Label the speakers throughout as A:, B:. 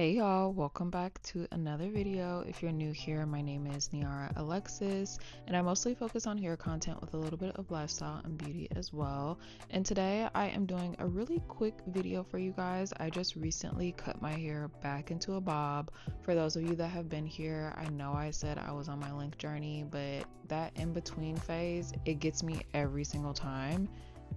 A: Hey y'all, welcome back to another video. If you're new here, my name is Niara Alexis, and I mostly focus on hair content with a little bit of lifestyle and beauty as well. And today I am doing a really quick video for you guys. I just recently cut my hair back into a bob. For those of you that have been here, I know I said I was on my length journey, but that in between phase, it gets me every single time.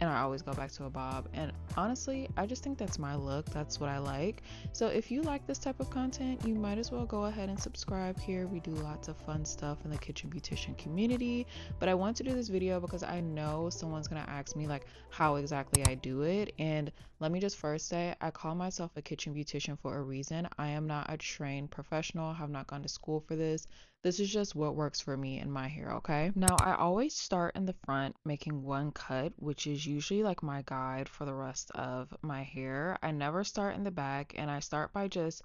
A: And I always go back to a bob. And honestly, I just think that's my look. That's what I like. So if you like this type of content, you might as well go ahead and subscribe here. We do lots of fun stuff in the kitchen beautician community. But I want to do this video because I know someone's gonna ask me like how exactly I do it. And let me just first say, I call myself a kitchen beautician for a reason. I am not a trained professional, have not gone to school for this. This is just what works for me and my hair, okay? Now, I always start in the front making one cut, which is usually like my guide for the rest of my hair. I never start in the back, and I start by just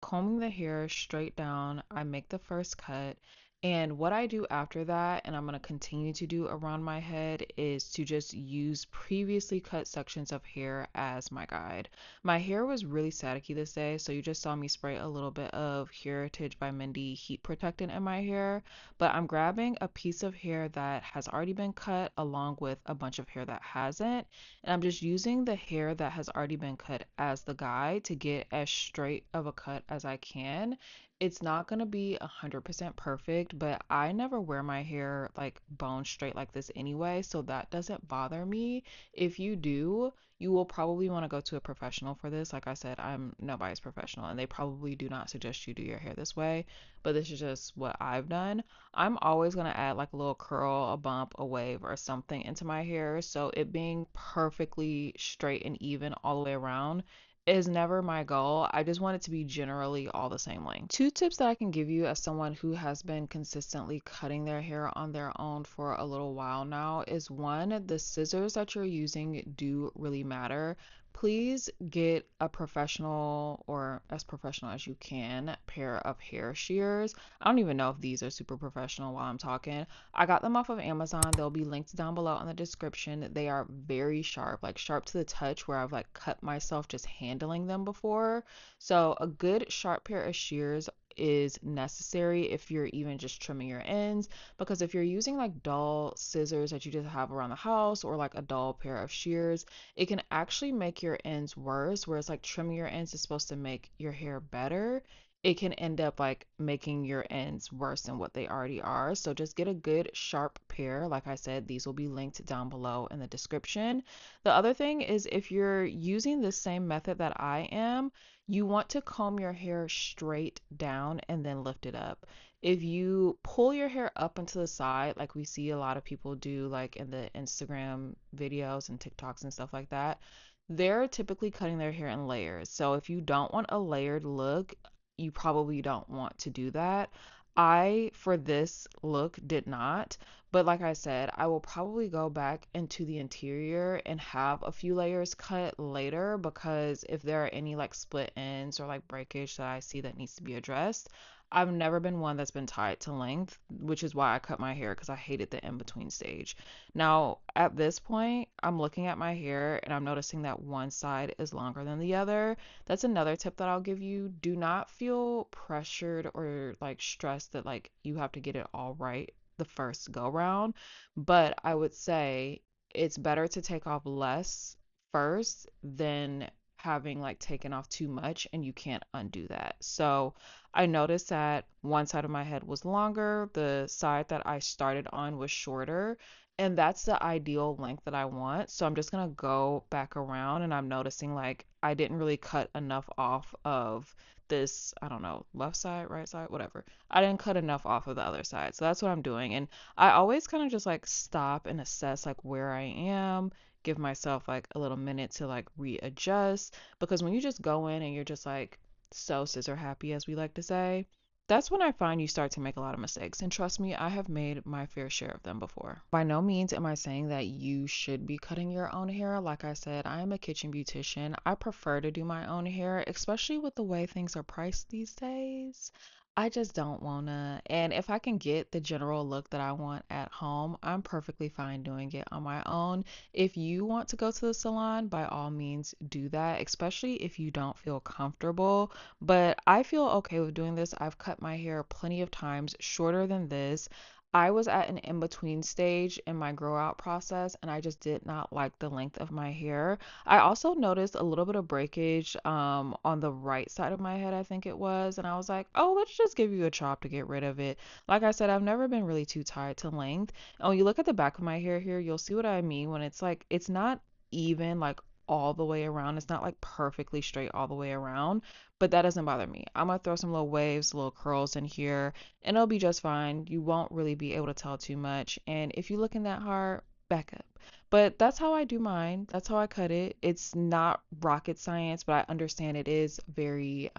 A: combing the hair straight down. I make the first cut. And what I do after that, and I'm going to continue to do around my head, is to just use previously cut sections of hair as my guide. My hair was really staticky this day, so you just saw me spray a little bit of Heritage by Mindy heat protectant in my hair, but I'm grabbing a piece of hair that has already been cut along with a bunch of hair that hasn't, and I'm just using the hair that has already been cut as the guide to get as straight of a cut as I can. It's not going to be 100% perfect, but I never wear my hair like bone straight like this anyway, so that doesn't bother me. If you do, you will probably want to go to a professional for this. Like I said, I'm nobody's professional, and they probably do not suggest you do your hair this way, but this is just what I've done. I'm always going to add like a little curl, a bump, a wave, or something into my hair, so it being perfectly straight and even all the way around is never my goal. I just want it to be generally all the same length. Two tips that I can give you as someone who has been consistently cutting their hair on their own for a little while now is one, the scissors that you're using do really matter. Please get a professional, or as professional as you can, pair of hair shears. I don't even know if these are super professional while I'm talking. I got them off of Amazon. They'll be linked down below in the description. They are very sharp, like sharp to the touch, where I've like cut myself just handling them before. So a good sharp pair of shears is necessary if you're even just trimming your ends, because if you're using like dull scissors that you just have around the house, or like a dull pair of shears, it can actually make your ends worse, whereas like trimming your ends is supposed to make your hair better. It can end up like making your ends worse than what they already are. So just get a good sharp pair. Like I said, these will be linked down below in the description. The other thing is, if you're using the same method that I am, you want to comb your hair straight down and then lift it up. If you pull your hair up into the side, like we see a lot of people do, like in the Instagram videos and TikToks and stuff like that, they're typically cutting their hair in layers. So if you don't want a layered look, you probably don't want to do that. I, for this look, did not. But like I said, I will probably go back into the interior and have a few layers cut later, because if there are any like split ends or like breakage that I see that needs to be addressed, I've never been one that's been tied to length, which is why I cut my hair, because I hated the in between stage. Now, at this point, I'm looking at my hair and I'm noticing that one side is longer than the other. That's another tip that I'll give you. Do not feel pressured or like stressed that like you have to get it all right the first go round, but I would say it's better to take off less first than having like taken off too much and you can't undo that. So I noticed that one side of my head was longer, the side that I started on was shorter, and that's the ideal length that I want. So I'm just gonna go back around, and I'm noticing like I didn't really cut enough off of this, I don't know, left side, right side, whatever. I didn't cut enough off of the other side. So that's what I'm doing. And I always kind of just like stop and assess like where I am, give myself like a little minute to like readjust. Because when you just go in and you're just like so scissor happy, as we like to say, that's when I find you start to make a lot of mistakes. And trust me, I have made my fair share of them before. By no means am I saying that you should be cutting your own hair. Like I said, I am a kitchen beautician. I prefer to do my own hair, especially with the way things are priced these days. I just don't wanna. And if I can get the general look that I want at home, I'm perfectly fine doing it on my own. If you want to go to the salon, by all means do that, especially if you don't feel comfortable. But I feel okay with doing this. I've cut my hair plenty of times shorter than this. I was at an in-between stage in my grow out process, and I just did not like the length of my hair. I also noticed a little bit of breakage on the right side of my head, I think it was, and I was like, "Oh, let's just give you a chop to get rid of it." Like I said, I've never been really too tied to length. And when you look at the back of my hair here, you'll see what I mean when it's like it's not even like all the way around. It's not like perfectly straight all the way around, but that doesn't bother me. I'm gonna throw some little waves, little curls in here, and it'll be just fine. You won't really be able to tell too much. And if you're looking that hard, back up. But that's how I do mine. That's how I cut it. It's not rocket science, but I understand it is very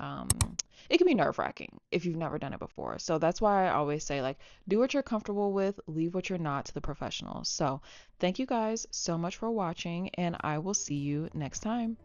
A: it can be nerve-wracking if you've never done it before. So that's why I always say like do what you're comfortable with, leave what you're not to the professionals. So, thank you guys so much for watching and I will see you next time.